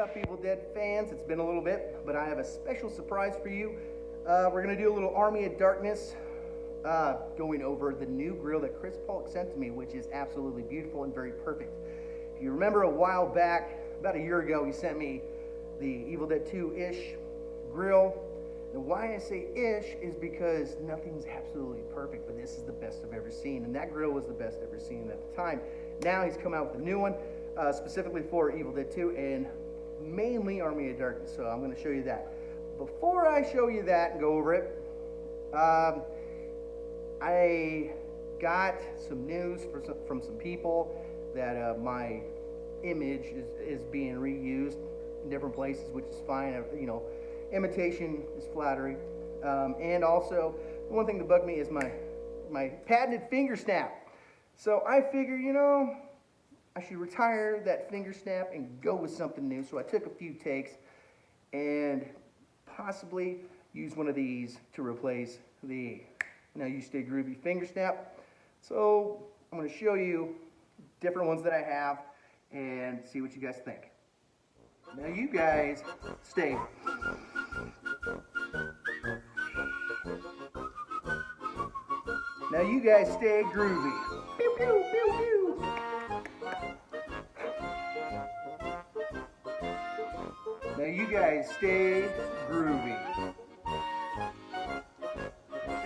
up, Evil Dead fans? It's been a little bit, but I have a special surprise for you. We're going to do a little Army of Darkness, going over the new grill that Chris Pollock sent to me, which is absolutely beautiful and very perfect. If you remember a while back, about a year ago, he sent me the Evil Dead 2-ish grill. And why I say ish is because nothing's absolutely perfect, but this is the best I've ever seen. And that grill was the best I've ever seen at the time. Now he's come out with a new one, specifically for Evil Dead 2 and mainly Army of Darkness. So I'm going to show you that. Before I show you that and go over it, I got some news from some people that my image is being reused in different places, which is fine. You know, imitation is flattery. And also, the one thing that bugged me is my patented finger snap. So I figure, you know, I should retire that finger snap and go with something new. So I took a few takes and possibly use one of these to replace the Now You Stay Groovy finger snap. So I'm going to show you different ones that I have and see what you guys think. Now you guys stay. Now you guys stay groovy. Pew, pew, pew, pew. Now you guys stay groovy.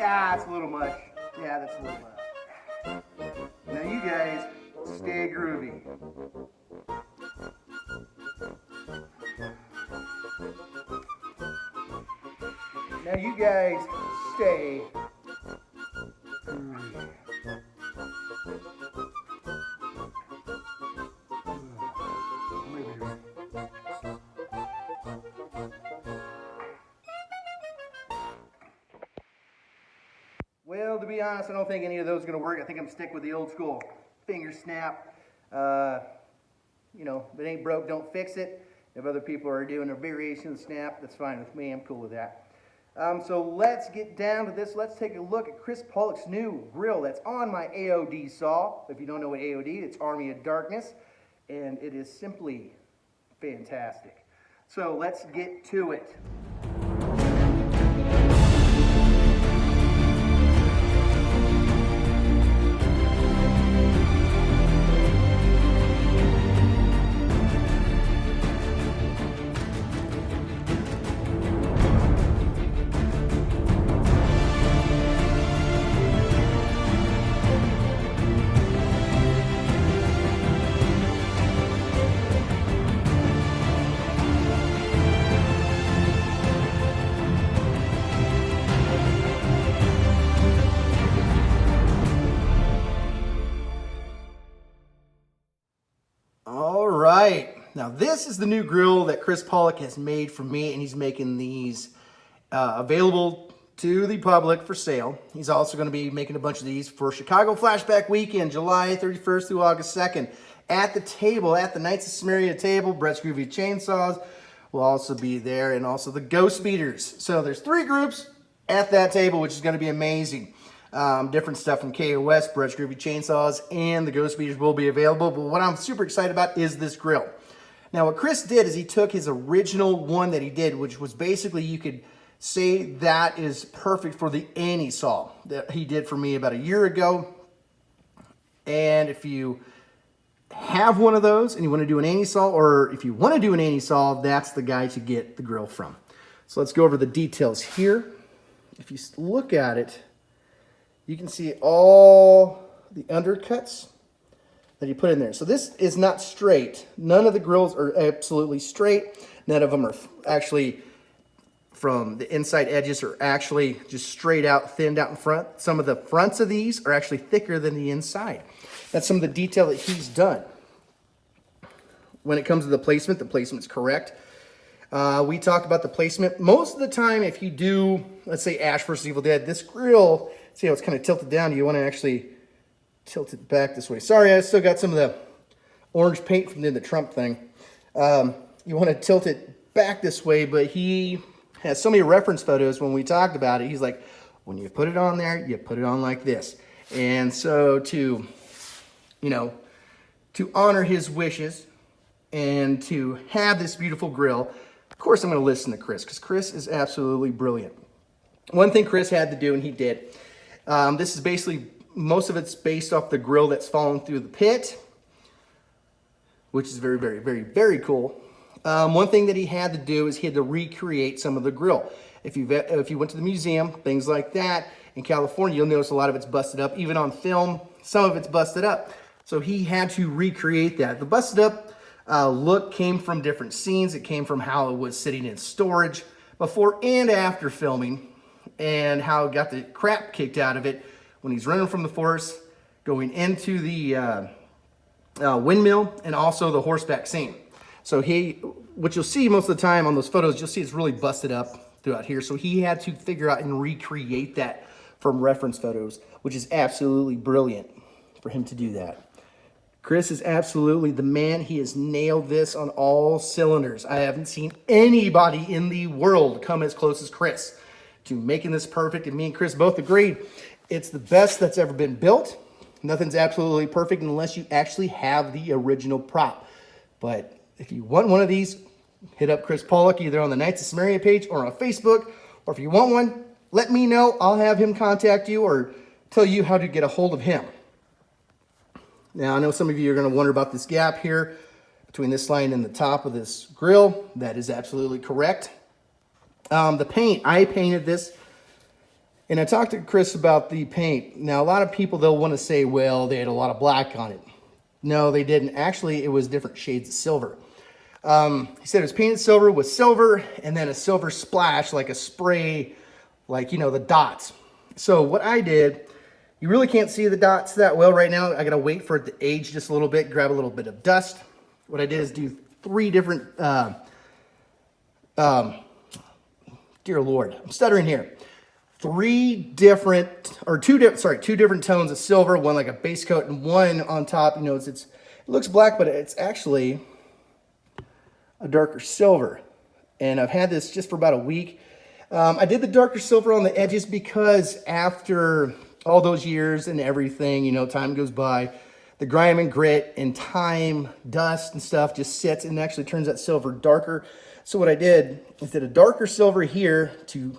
Ah, it's a little much. Yeah, that's a little much. Now you guys stay groovy. Now you guys stay groovy. Well, to be honest, I don't think any of those are going to work. I think I'm sticking with the old school finger snap. You know, if it ain't broke, don't fix it. If other people are doing a variation of the snap, that's fine with me. I'm cool with that. So let's get down to this. Let's take a look at Chris Pollock's new grill that's on my AOD saw. If you don't know what AOD, it's Army of Darkness, and it is simply fantastic. So let's get to it. All right, now this is the new grill that Chris Pollock has made for me, and he's making these available to the public for sale. He's also going to be making a bunch of these for Chicago Flashback Weekend, July 31st through August 2nd. At the table, at the Knights of Samaria table, Brett's Groovy Chainsaws will also be there, and also the Ghost Beaters. So there's 3 groups at that table, which is going to be amazing. Different stuff from KOS, Brett's Groovy Chainsaws, and the Ghost Beaters will be available. But what I'm super excited about is this grill. Now, what Chris did is he took his original one that he did, which was basically, you could say that is perfect for the Annie saw that he did for me about a year ago. And if you have one of those and you want to do an Annie saw, or if you want to do an Annie saw, that's the guy to get the grill from. So let's go over the details here. If you look at it, you can see all the undercuts that he put in there. So this is not straight. None of the grills are absolutely straight. None of them are actually, from the inside edges, are actually just straight out, thinned out in front. Some of the fronts of these are actually thicker than the inside. That's some of the detail that he's done. When it comes to the placement's correct. We talked about the placement. Most of the time, if you do, let's say Ash vs. Evil Dead, this grill, see how it's kind of tilted down? You want to actually tilt it back this way. Sorry, I still got some of the orange paint from the Trump thing. You want to tilt it back this way, but he has so many reference photos when we talked about it. He's like, when you put it on there, you put it on like this. And so to, you know, to honor his wishes, and to have this beautiful grill, of course I'm going to listen to Chris, because Chris is absolutely brilliant. One thing Chris had to do, and he did, this is basically, most of it's based off the grill that's fallen through the pit, which is very, very, very, very cool. One thing that he had to do is he had to recreate some of the grill. If you went to the museum, things like that, in California, you'll notice a lot of it's busted up. Even on film, some of it's busted up. So he had to recreate that. The busted up look came from different scenes. It came from how it was sitting in storage before and after filming, and how it got the crap kicked out of it when he's running from the forest, going into the windmill, and also the horseback scene. So what you'll see most of the time on those photos, you'll see it's really busted up throughout here. So he had to figure out and recreate that from reference photos, which is absolutely brilliant for him to do that. Chris is absolutely the man. He has nailed this on all cylinders. I haven't seen anybody in the world come as close as Chris to making this perfect, and me and Chris both agreed it's the best that's ever been built. Nothing's absolutely perfect unless you actually have the original prop. But if you want one of these, hit up Chris Pollock either on the Knights of Samaria page or on Facebook, or if you want one, let me know. I'll have him contact you or tell you how to get a hold of him. Now, I know some of you are going to wonder about this gap here between this line and the top of this grill. That is absolutely correct. The paint, I painted this, and I talked to Chris about the paint. Now, a lot of people, they'll want to say, well, they had a lot of black on it. No, they didn't. Actually, it was different shades of silver. He said it was painted silver with silver, and then a silver splash, like a spray, like, you know, the dots. So what I did, you really can't see the dots that well right now. I gotta wait for it to age just a little bit, grab a little bit of dust. What I did is do three different, dear Lord, I'm stuttering here. Two different tones of silver, one like a base coat and one on top. You know, it looks black, but it's actually a darker silver. And I've had this just for about a week. I did the darker silver on the edges because after all those years and everything, you know, time goes by, the grime and grit and time, dust and stuff just sits and actually turns that silver darker. So what I did is did a darker silver here to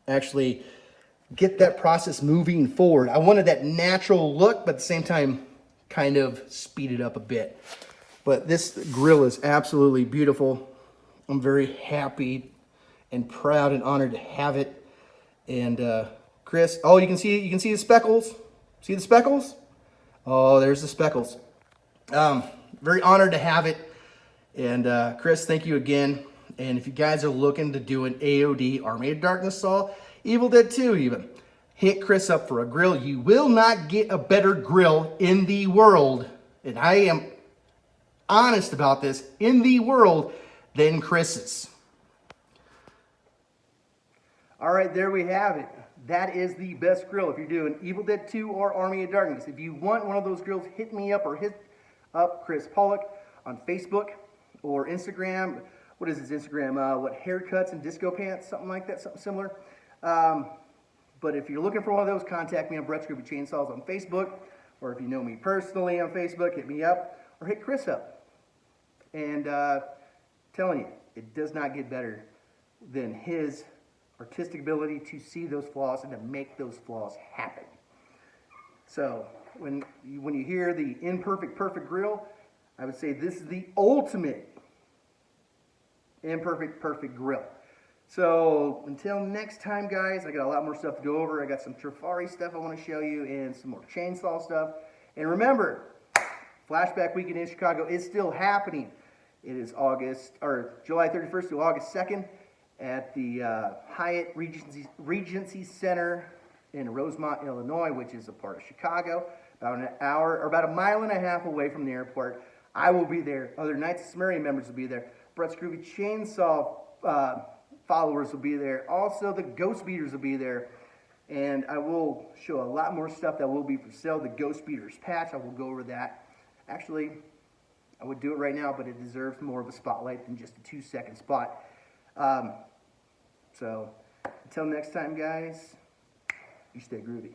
actually get that process moving forward. I wanted that natural look, but at the same time, kind of speed it up a bit. But this grill is absolutely beautiful. I'm very happy and proud and honored to have it. And Chris, oh, you can see the speckles. See the speckles? Oh, there's the speckles. Very honored to have it. And Chris, thank you again. And if you guys are looking to do an AOD, Army of Darkness Saw, Evil Dead 2 even, hit Chris up for a grill. You will not get a better grill in the world, and I am honest about this, in the world than Chris's. All right, there we have it. That is the best grill if you're doing Evil Dead 2 or Army of Darkness. If you want one of those grills, hit me up or hit up Chris Pollock on Facebook or Instagram. What is his Instagram? What, haircuts and disco pants? Something like that, something similar. But if you're looking for one of those, contact me on Brett's Groovy Chainsaws on Facebook. Or if you know me personally on Facebook, hit me up or hit Chris up. And telling you, it does not get better than his artistic ability to see those flaws and to make those flaws happen. So when you hear the imperfect perfect grill, I would say this is the ultimate imperfect perfect grill. So until next time, guys, I got a lot more stuff to go over. I got some Trifari stuff I want to show you and some more chainsaw stuff. And remember, Flashback Weekend in Chicago is still happening. It is July 31st to August 2nd at the Hyatt Regency Center in Rosemont, Illinois, which is a part of Chicago, about a mile and a half away from the airport. I will be there. Other Knights of Samaria members will be there. Brett's Groovy Chainsaw followers will be there. Also, the Ghost Beaters will be there. And I will show a lot more stuff that will be for sale. The Ghost Beaters patch, I will go over that. Actually, I would do it right now, but it deserves more of a spotlight than just a 2-second spot. So, until next time, guys, you stay groovy.